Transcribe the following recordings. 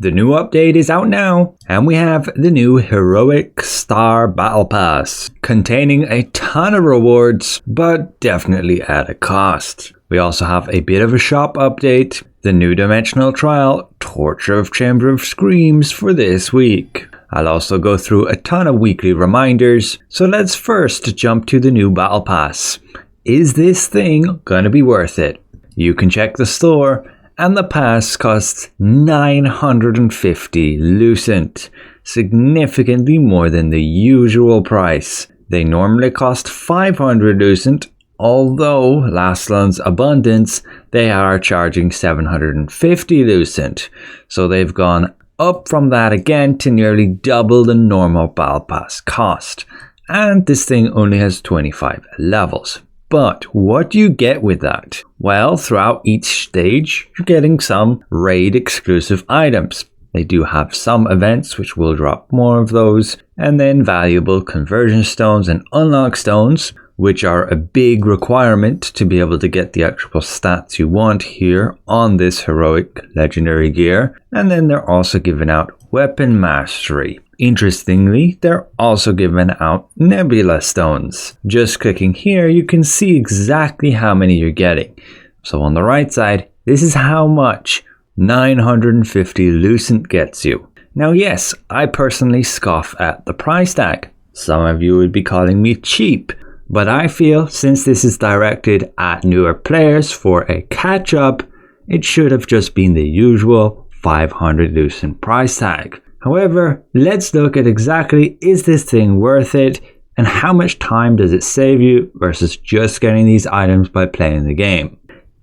The new update is out now, and we have the new Heroic Star Battle Pass, containing a ton of rewards, but definitely at a cost. We also have a bit of a shop update, the new dimensional trial, Torture of Chamber of Screams for this week. I'll also go through a ton of weekly reminders, so let's first jump to the new Battle Pass. Is this thing gonna be worth it? You can check the store, and the pass costs 950 Lucent, significantly more than the usual price. They normally cost 500 Lucent, although last month's abundance, they are charging 750 Lucent, so they've gone up from that again to nearly double the normal Battle Pass cost. And this thing only has 25 levels. But what do you get with that? Well, throughout each stage, you're getting some raid exclusive items. They do have some events which will drop more of those, and then valuable conversion stones and unlock stones, which are a big requirement to be able to get the actual stats you want here on this heroic legendary gear. And then they're also giving out weapon mastery. Interestingly, they're also giving out Nebula stones. Just clicking here, you can see exactly how many you're getting. So on the right side, this is how much 950 Lucent gets you. Now yes, I personally scoff at the price tag. Some of you would be calling me cheap. But I feel since this is directed at newer players for a catch-up, it should have just been the usual 500 Lucent price tag. However, let's look at exactly is this thing worth it and how much time does it save you versus just getting these items by playing the game.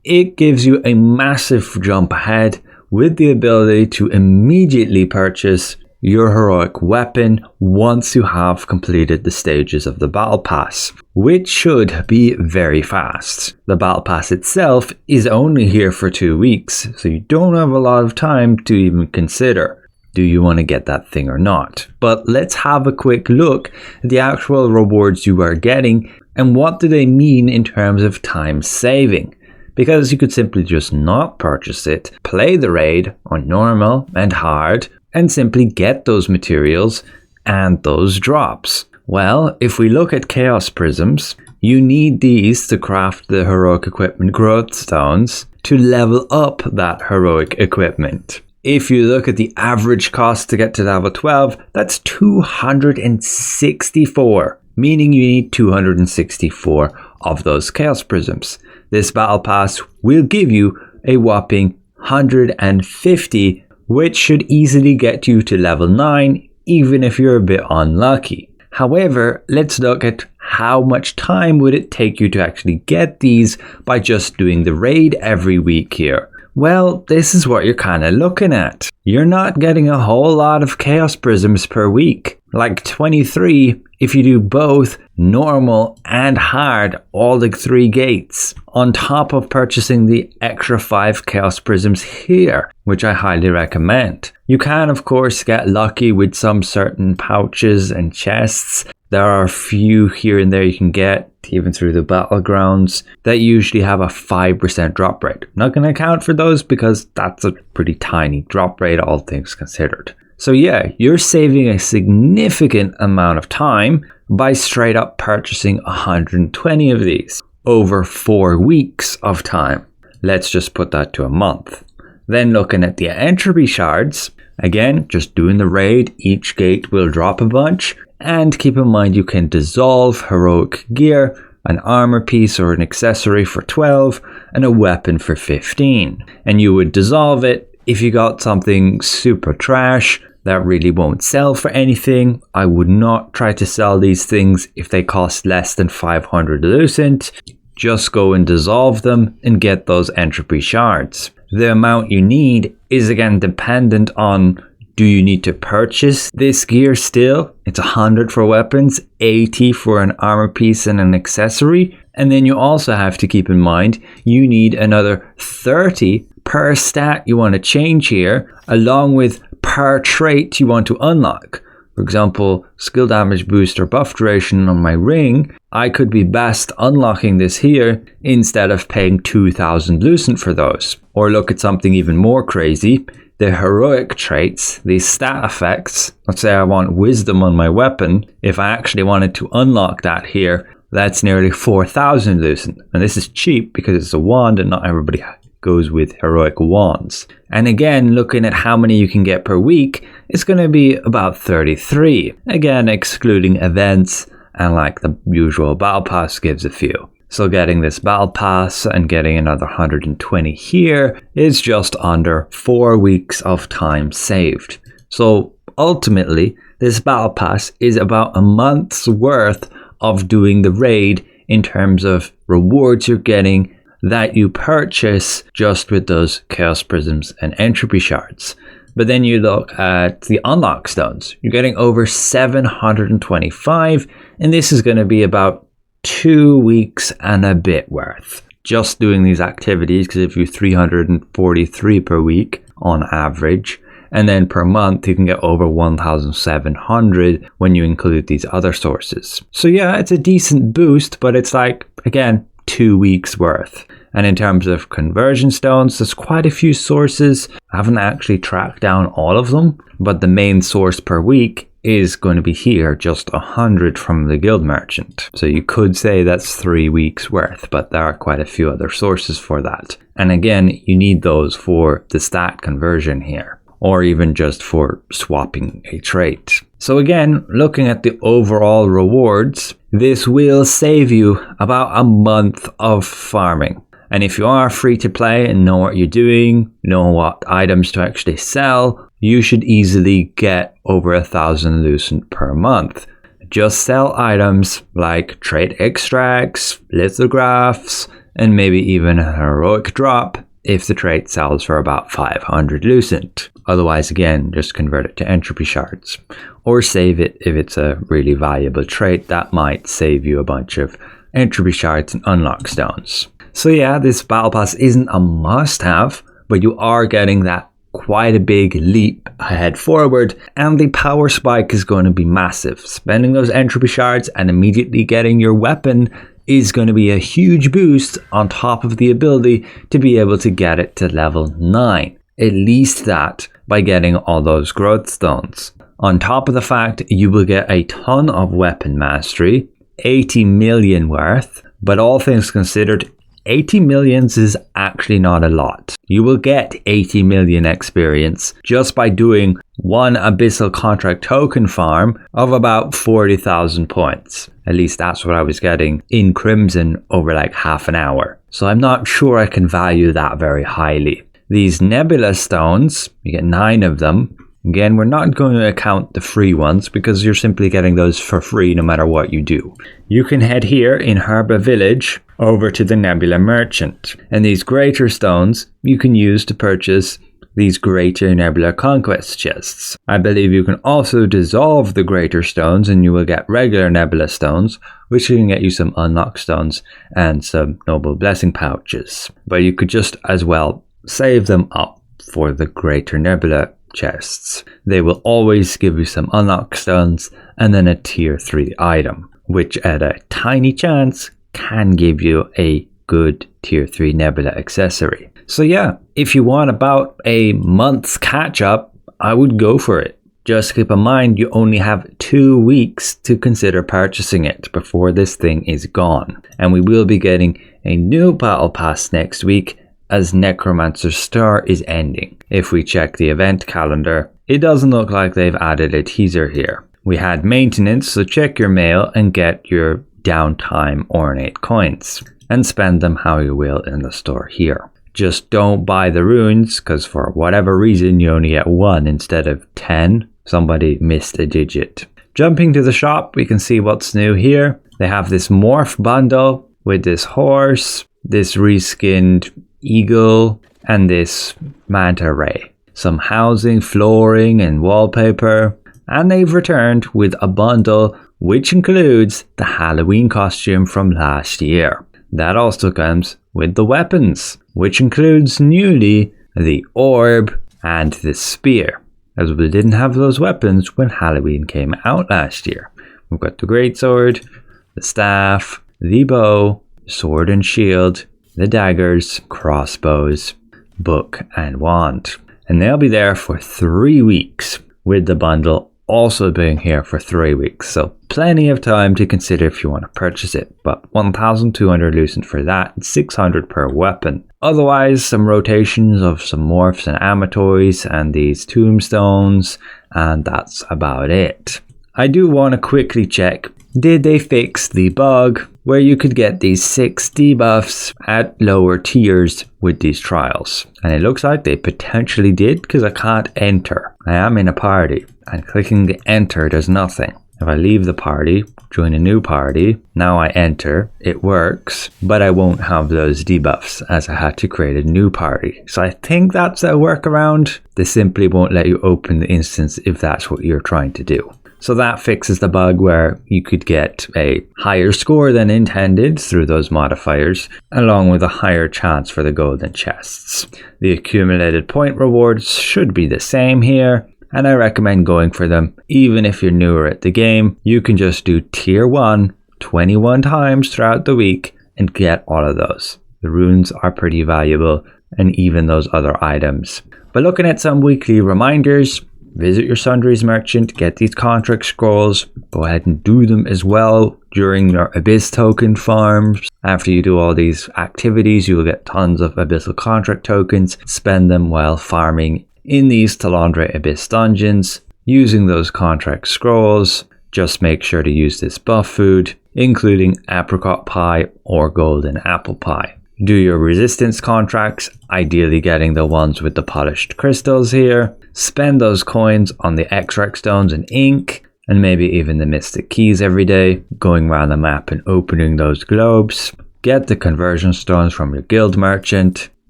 It gives you a massive jump ahead with the ability to immediately purchase your heroic weapon once you have completed the stages of the Battle Pass, which should be very fast. The Battle Pass itself is only here for 2 weeks, so you don't have a lot of time to even consider. Do you want to get that thing or not? But let's have a quick look at the actual rewards you are getting and what do they mean in terms of time saving. Because you could simply just not purchase it, play the raid on normal and hard, and simply get those materials and those drops. Well, if we look at Chaos Prisms, you need these to craft the heroic equipment growth stones to level up that heroic equipment. If you look at the average cost to get to level 12, that's 264, meaning you need 264 of those Chaos Prisms. This Battle Pass will give you a whopping 150, which should easily get you to level 9, even if you're a bit unlucky. However, let's look at how much time would it take you to actually get these by just doing the raid every week here. Well, this is what you're kind of looking at. You're not getting a whole lot of Chaos Prisms per week. Like 23 if you do both normal and hard, all the 3 gates, on top of purchasing the extra 5 Chaos Prisms here, which I highly recommend. You can of course get lucky with some certain pouches and chests. There are a few here and there you can get, even through the battlegrounds, that usually have a 5% drop rate. I'm not going to account for those because that's a pretty tiny drop rate, all things considered. So yeah, you're saving a significant amount of time by straight up purchasing 120 of these over 4 weeks of time. Let's just put that to a month. Then looking at the entropy shards, again, just doing the raid, each gate will drop a bunch. And keep in mind you can dissolve heroic gear, an armor piece or an accessory for 12 and a weapon for 15. And you would dissolve it if you got something super trash that really won't sell for anything. I would not try to sell these things if they cost less than 500 Lucent. Just go and dissolve them and get those entropy shards. The amount you need is again dependent on, do you need to purchase this gear still? It's 100 for weapons, 80 for an armor piece and an accessory. And then you also have to keep in mind, you need another 30 per stat you want to change here, along with per trait you want to unlock. For example, skill damage boost or buff duration on my ring, I could be best unlocking this here instead of paying 2000 Lucent for those. Or look at something even more crazy. the heroic traits, these stat effects. Let's say I want wisdom on my weapon. If I actually wanted to unlock that here, that's nearly 4,000 lucent. And this is cheap because it's a wand and not everybody goes with heroic wands. And again, looking at how many you can get per week, it's going to be about 33. Again, excluding events and like the usual battle pass gives a few. So getting this battle pass and getting another 120 here is just under 4 weeks of time saved. So ultimately, this battle pass is about a month's worth of doing the raid in terms of rewards you're getting that you purchase just with those chaos prisms and entropy shards. But then you look at the unlock stones. You're getting over 725, and this is going to be about 2 weeks and a bit worth just doing these activities, because if you 343 per week on average, and then per month you can get over 1,700 when you include these other sources. So yeah, it's a decent boost, but it's like, again, 2 weeks worth. And in terms of conversion stones, there's quite a few sources. I haven't actually tracked down all of them, but the main source per week is going to be here, just 100 from the guild merchant. So you could say that's 3 weeks worth, but there are quite a few other sources for that. And again, you need those for the stat conversion here, or even just for swapping a trait. So again, looking at the overall rewards, this will save you about a month of farming. And if you are free to play and know what you're doing, know what items to actually sell, you should easily get over 1,000 lucent per month. Just sell items like trait extracts, lithographs, and maybe even a heroic drop if the trait sells for about 500 lucent. Otherwise, again, just convert it to entropy shards. Or save it if it's a really valuable trait that might save you a bunch of entropy shards and unlock stones. So yeah, this battle pass isn't a must-have, but you are getting that quite a big leap ahead forward, and the power spike is going to be massive. Spending those entropy shards and immediately getting your weapon is going to be a huge boost on top of the ability to be able to get it to level 9. At least that by getting all those growth stones. On top of the fact you will get a ton of weapon mastery, 80 million worth, but all things considered, 80 millions is actually not a lot. You will get 80 million experience just by doing one abyssal contract token farm of about 40,000 points. At least that's what I was getting in Crimson over like half an hour. So I'm not sure I can value that very highly. These Nebula stones, you get 9 of them. Again, we're not going to account the free ones because you're simply getting those for free no matter what you do. You can head here in Harbour Village over to the Nebula Merchant. And these greater stones you can use to purchase these greater Nebula Conquest chests. I believe you can also dissolve the greater stones and you will get regular Nebula stones, which can get you some unlock stones and some noble blessing pouches. But you could just as well save them up for the greater Nebula chests. They will always give you some unlock stones and then a tier 3 item, which at a tiny chance can give you a good tier 3 Nebula accessory. So yeah, if you want about a month's catch up, I would go for it. Just keep in mind you only have 2 weeks to consider purchasing it before this thing is gone. And we will be getting a new battle pass next week as Necromancer's Star is ending. If we check the event calendar, it doesn't look like they've added a teaser here. We had maintenance, so check your mail and get your downtime ornate coins and spend them how you will in the store here. Just don't buy the runes, because for whatever reason you only get 1 instead of 10. Somebody missed a digit. Jumping to the shop, we can see what's new here. They have this morph bundle with this horse, this reskinned eagle, and this manta ray. Some housing, flooring, and wallpaper. And they've returned with a bundle which includes the Halloween costume from last year. That also comes with the weapons, which includes newly the orb and the spear, as we didn't have those weapons when Halloween came out last year. We've got the greatsword, the staff, the bow, sword and shield, the daggers, crossbows, book and wand. and they'll be there for 3 weeks, with the bundle also being here for 3 weeks, so plenty of time to consider if you want to purchase it. But 1,200 lucent for that, and 600 per weapon. Otherwise, some rotations of some morphs and amatoys and these tombstones, and that's about it. I do want to quickly check, did they fix the bug where you could get these 6 debuffs at lower tiers with these trials? And it looks like they potentially did, because I can't enter. I am in a party, and clicking the enter does nothing. If I leave the party, join a new party, now I enter, it works, but I won't have those debuffs as I had to create a new party. So I think that's a workaround. They simply won't let you open the instance if that's what you're trying to do. So that fixes the bug where you could get a higher score than intended through those modifiers, along with a higher chance for the golden chests. The accumulated point rewards should be the same here, and I recommend going for them. Even if you're newer at the game, you can just do tier 1 21 times throughout the week and get all of those. The runes are pretty valuable, and even those other items. But looking at some weekly reminders, visit your Sundries merchant, get these contract scrolls, go ahead and do them as well during your Abyss token farms. After you do all these activities, you will get tons of Abyssal contract tokens. Spend them while farming in these Talandre Abyss dungeons, using those contract scrolls. Just make sure to use this buff food, including apricot pie or golden apple pie. Do your resistance contracts, ideally getting the ones with the polished crystals here. Spend those coins on the extract stones and ink, and maybe even the mystic keys every day, going around the map and opening those globes. Get the conversion stones from your guild merchant,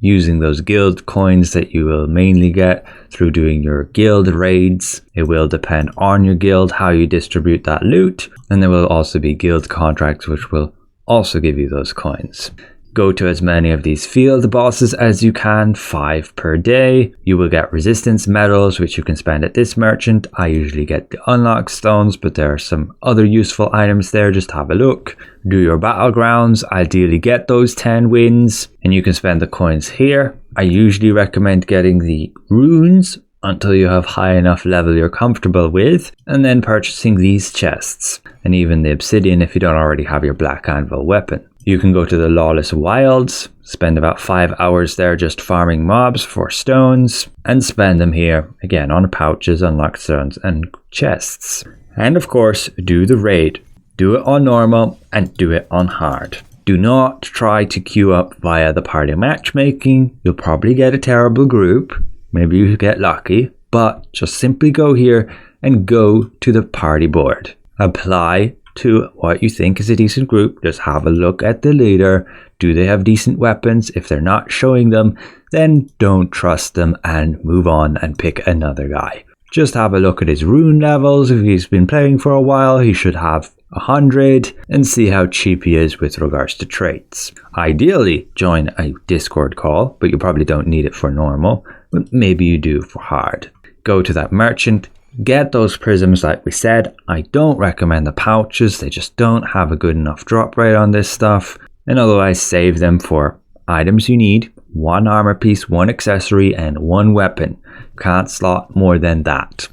using those guild coins that you will mainly get through doing your guild raids. It will depend on your guild how you distribute that loot, and there will also be guild contracts which will also give you those coins. Go to as many of these field bosses as you can, 5 per day. You will get resistance medals, which you can spend at this merchant. I usually get the unlock stones, but there are some other useful items there. Just have a look. Do your battlegrounds, ideally get those 10 wins, and you can spend the coins here. I usually recommend getting the runes until you have high enough level you're comfortable with, and then purchasing these chests, and even the obsidian if you don't already have your black anvil weapon. You can go to the Lawless Wilds, spend about 5 hours there just farming mobs for stones, and spend them here, again on pouches, unlocked stones, and chests. And of course, do the raid. Do it on normal, and do it on hard. Do not try to queue up via the party matchmaking. You'll probably get a terrible group, maybe you get lucky, but just simply go here and go to the party board. Apply to what you think is a decent group. Just have a look at the leader. Do they have decent weapons? If they're not showing them, then don't trust them and move on and pick another guy. Just have a look at his rune levels. If he's been playing for a while, he should have 100, and see how cheap he is with regards to traits. Ideally, join a Discord call, but you probably don't need it for normal, but maybe you do for hard. Go to that merchant. Get those prisms like we said. I don't recommend the pouches, they just don't have a good enough drop rate on this stuff. And otherwise save them for items you need, 1 armor piece, 1 accessory, and 1 weapon. Can't slot more than that.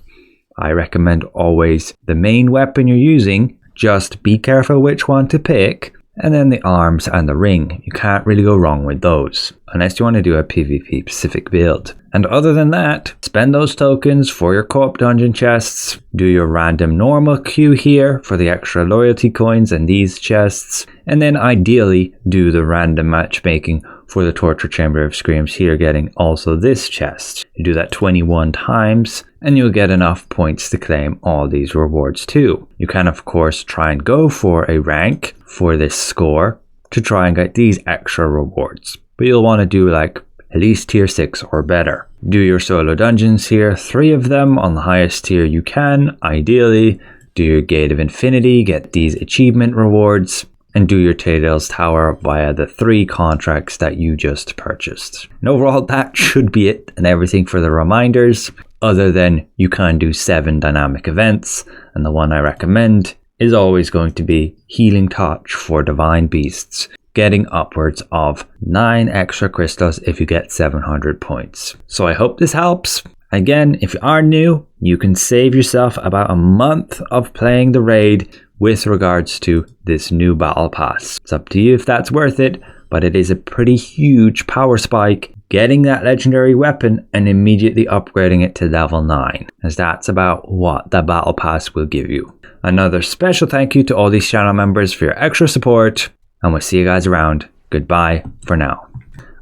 I recommend always the main weapon you're using, just be careful which one to pick, and then the arms and the ring. You can't really go wrong with those, unless you want to do a PvP specific build. And other than that, spend those tokens for your co-op dungeon chests, do your random normal queue here for the extra loyalty coins and these chests, and then ideally do the random matchmaking for the Torture Chamber of Screams here, getting also this chest. You do that 21 times and you'll get enough points to claim all these rewards too. You can of course try and go for a rank for this score to try and get these extra rewards, but you'll want to do like at least tier 6 or better. Do your solo dungeons here, 3 of them on the highest tier you can, ideally. Do your Gate of Infinity, get these achievement rewards, and do your Taydale's Tower via the 3 contracts that you just purchased. And overall, that should be it and everything for the reminders, other than you can do 7 dynamic events, and the one I recommend is always going to be Healing Touch for Divine Beasts. getting upwards of 9 extra crystals if you get 700 points. So I hope this helps. Again, if you are new, you can save yourself about a month of playing the raid with regards to this new battle pass. It's up to you if that's worth it, but it is a pretty huge power spike getting that legendary weapon and immediately upgrading it to level 9, as that's about what the battle pass will give you. Another special thank you to all these channel members for your extra support, and we'll see you guys around. Goodbye for now.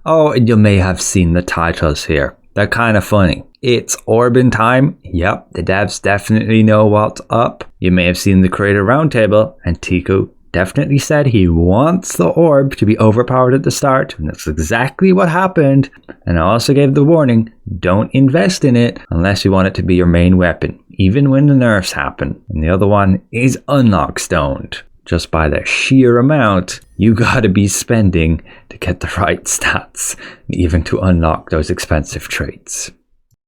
Oh, and you may have seen the titles here. They're kind of funny. It's Orbin time. Yep, the devs definitely know what's up. You may have seen the creator roundtable, and Tico definitely said he wants the orb to be overpowered at the start, and that's exactly what happened. And I also gave the warning, don't invest in it unless you want it to be your main weapon, even when the nerfs happen. And the other one is unlock stoned. Just by the sheer amount you gotta be spending to get the right stats, and even to unlock those expensive traits.